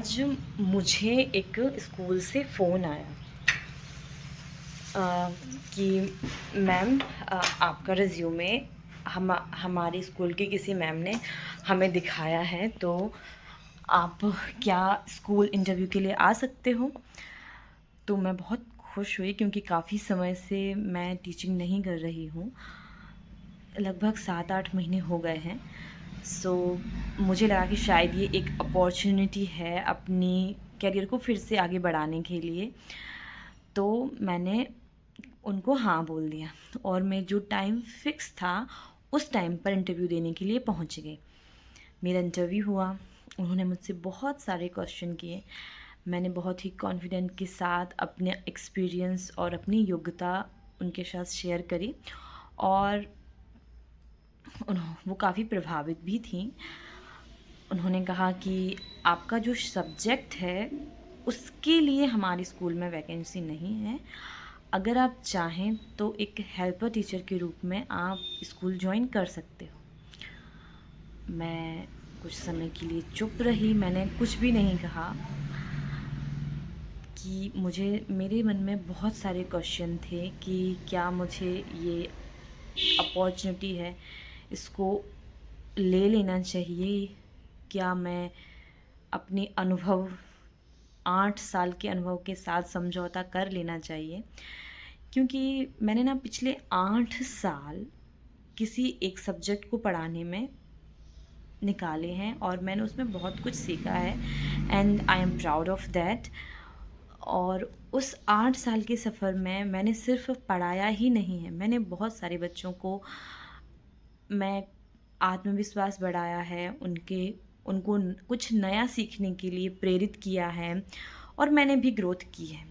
आज मुझे एक स्कूल से फ़ोन आया कि मैम, आपका रिज़्यूमे हमारे स्कूल के किसी मैम ने हमें दिखाया है, तो आप क्या स्कूल इंटरव्यू के लिए आ सकते हो। तो मैं बहुत खुश हुई क्योंकि काफ़ी समय से मैं टीचिंग नहीं कर रही हूँ, लगभग 7-8 महीने हो गए हैं। सो मुझे लगा कि शायद ये एक अपॉर्चुनिटी है अपनी करियर को फिर से आगे बढ़ाने के लिए। तो मैंने उनको हाँ बोल दिया और मैं जो टाइम फ़िक्स था उस टाइम पर इंटरव्यू देने के लिए पहुंच गई। मेरा इंटरव्यू हुआ, उन्होंने मुझसे बहुत सारे क्वेश्चन किए। मैंने बहुत ही कॉन्फिडेंट के साथ अपने एक्सपीरियंस और अपनी योग्यता उनके साथ शेयर करी और वो काफ़ी प्रभावित भी थीं। उन्होंने कहा कि आपका जो सब्जेक्ट है उसके लिए हमारे स्कूल में वैकेंसी नहीं है, अगर आप चाहें तो एक हेल्पर टीचर के रूप में आप स्कूल ज्वाइन कर सकते हो। मैं कुछ समय के लिए चुप रही, मैंने कुछ भी नहीं कहा कि मेरे मन में बहुत सारे क्वेश्चन थे कि क्या मुझे ये अपॉर्चुनिटी है इसको ले लेना चाहिए, क्या मैं अपनी 8 साल के अनुभव के साथ समझौता कर लेना चाहिए। क्योंकि मैंने ना पिछले 8 साल किसी एक सब्जेक्ट को पढ़ाने में निकाले हैं और मैंने उसमें बहुत कुछ सीखा है and I am proud of that. और उस 8 साल के सफ़र में मैंने सिर्फ पढ़ाया ही नहीं है, मैंने बहुत सारे बच्चों को मैं आत्मविश्वास बढ़ाया है, उनको कुछ नया सीखने के लिए प्रेरित किया है और मैंने भी ग्रोथ की है।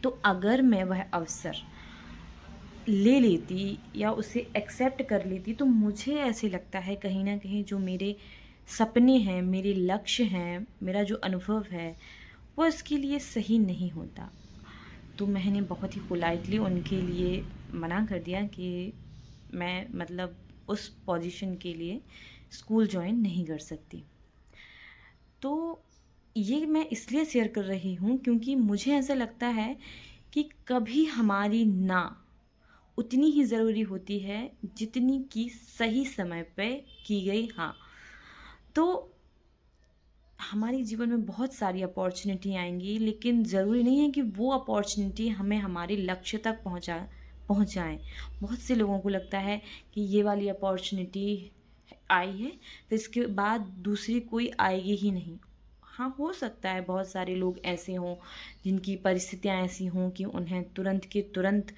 तो अगर मैं वह अवसर ले लेती या उसे एक्सेप्ट कर लेती तो मुझे ऐसे लगता है कहीं न कहीं जो मेरे सपने हैं, मेरे लक्ष्य हैं, मेरा जो अनुभव है वो इसके लिए सही नहीं होता। तो मैंने बहुत ही पोलाइटली उनके लिए मना कर दिया कि मैं मतलब उस पोजीशन के लिए स्कूल जॉइन नहीं कर सकती। तो ये मैं इसलिए शेयर कर रही हूँ क्योंकि मुझे ऐसा लगता है कि कभी हमारी ना उतनी ही ज़रूरी होती है जितनी कि सही समय पे की गई हाँ। तो हमारे जीवन में बहुत सारी अपॉर्चुनिटी आएंगी, लेकिन ज़रूरी नहीं है कि वो अपॉर्चुनिटी हमें हमारे लक्ष्य तक पहुँचाएँ। बहुत से लोगों को लगता है कि ये वाली अपॉर्चुनिटी आई है तो इसके बाद दूसरी कोई आएगी ही नहीं। हाँ, हो सकता है बहुत सारे लोग ऐसे हों जिनकी परिस्थितियाँ ऐसी हों कि उन्हें तुरंत के तुरंत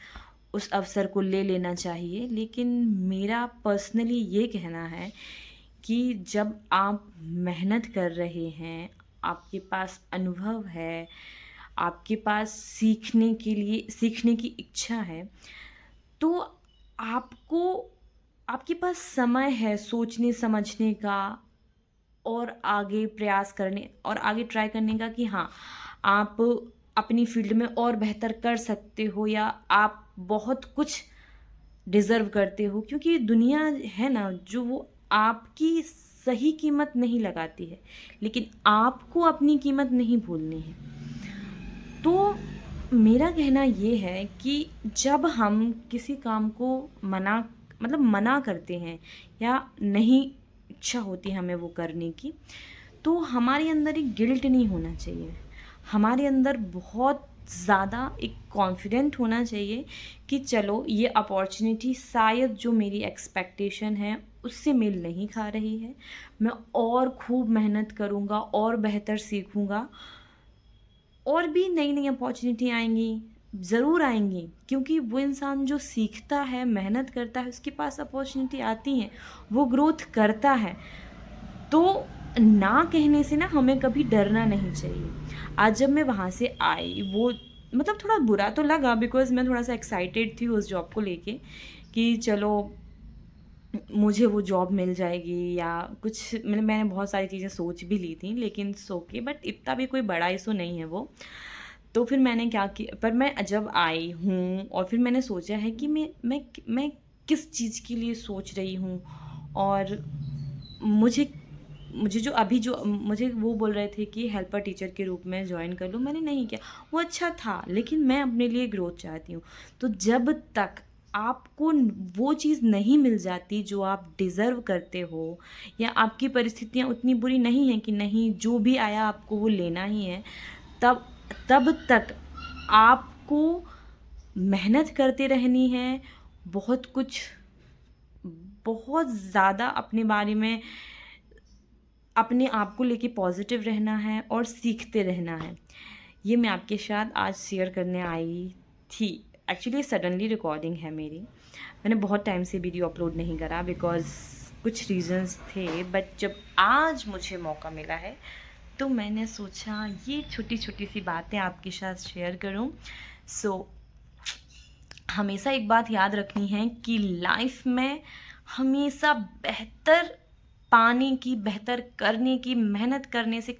उस अवसर को ले लेना चाहिए, लेकिन मेरा पर्सनली ये कहना है कि जब आप मेहनत कर रहे हैं, आपके पास अनुभव है, आपके पास सीखने की इच्छा है, तो आपको आपके पास समय है सोचने समझने का और आगे प्रयास करने और आगे ट्राई करने का कि हाँ, आप अपनी फ़ील्ड में और बेहतर कर सकते हो या आप बहुत कुछ डिज़र्व करते हो, क्योंकि दुनिया है ना जो वो आपकी सही कीमत नहीं लगाती है, लेकिन आपको अपनी कीमत नहीं भूलनी है। तो मेरा कहना ये है कि जब हम किसी काम को मना करते हैं या नहीं इच्छा होती हमें वो करने की, तो हमारे अंदर एक गिल्ट नहीं होना चाहिए। हमारे अंदर बहुत ज़्यादा एक कॉन्फिडेंट होना चाहिए कि चलो ये अपॉर्चुनिटी शायद जो मेरी एक्सपेक्टेशन है उससे मेल नहीं खा रही है। मैं और खूब मेहनत करूँगा और बेहतर सीखूँगा और भी नई-नई अपॉर्चुनिटी आएँगी, ज़रूर आएँगी, क्योंकि वो इंसान जो सीखता है, मेहनत करता है, उसके पास अपॉर्चुनिटी आती हैं, वो ग्रोथ करता है। तो ना कहने से ना हमें कभी डरना नहीं चाहिए। आज जब मैं वहाँ से आई, वो मतलब थोड़ा बुरा तो लगा बिकॉज़ मैं थोड़ा-सा एक्साइटेड थी उस जॉब को लेके कि चलो मुझे वो जॉब मिल जाएगी या कुछ, मतलब मैंने बहुत सारी चीज़ें सोच भी ली थी, लेकिन इट्स ओके, बट इतना भी कोई बड़ा इश्यू नहीं है वो। तो फिर मैंने क्या किया, पर मैं जब आई हूँ और फिर मैंने सोचा है कि मैं किस चीज़ के लिए सोच रही हूँ और मुझे मुझे जो मुझे वो बोल रहे थे कि हेल्पर टीचर के रूप में ज्वाइन कर लो, मैंने नहीं किया। वो अच्छा था, लेकिन मैं अपने लिए ग्रोथ चाहती हूँ। तो जब तक आपको वो चीज़ नहीं मिल जाती जो आप डिज़र्व करते हो, या आपकी परिस्थितियाँ उतनी बुरी नहीं हैं कि नहीं जो भी आया आपको वो लेना ही है, तब तब तक आपको मेहनत करते रहनी है। बहुत ज़्यादा अपने बारे में, अपने आप को लेके पॉजिटिव रहना है और सीखते रहना है। ये मैं आपके साथ आज शेयर करने आई थी। एक्चुअली सडनली रिकॉर्डिंग है मेरी। मैंने बहुत टाइम से वीडियो अपलोड नहीं करा बिकॉज़ कुछ रीज़न्स थे, बट जब आज मुझे मौका मिला है तो मैंने सोचा ये छोटी छोटी सी बातें आपके साथ शेयर करूं। हमेशा एक बात याद रखनी है कि लाइफ में हमेशा बेहतर पाने की, बेहतर करने की, मेहनत करने से,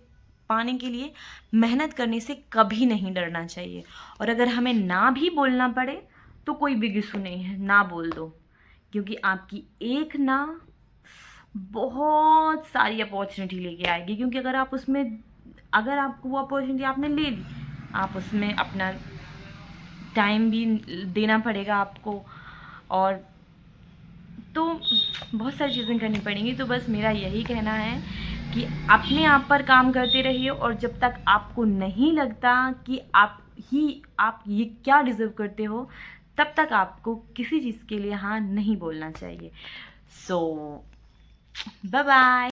पाने के लिए मेहनत करने से कभी नहीं डरना चाहिए। और अगर हमें ना भी बोलना पड़े तो कोई बिग इशू नहीं है, ना बोल दो, क्योंकि आपकी एक ना बहुत सारी अपॉर्चुनिटी लेके आएगी। क्योंकि अगर आपको वो अपॉर्चुनिटी आपने ले ली, आप उसमें अपना टाइम भी देना पड़ेगा आपको, और तो बहुत सारी चीज़ें करनी पड़ेंगी। तो बस मेरा यही कहना है कि अपने आप पर काम करते रहिए, और जब तक आपको नहीं लगता कि आप ये क्या डिज़र्व करते हो, तब तक आपको किसी चीज़ के लिए हाँ नहीं बोलना चाहिए। Bye bye.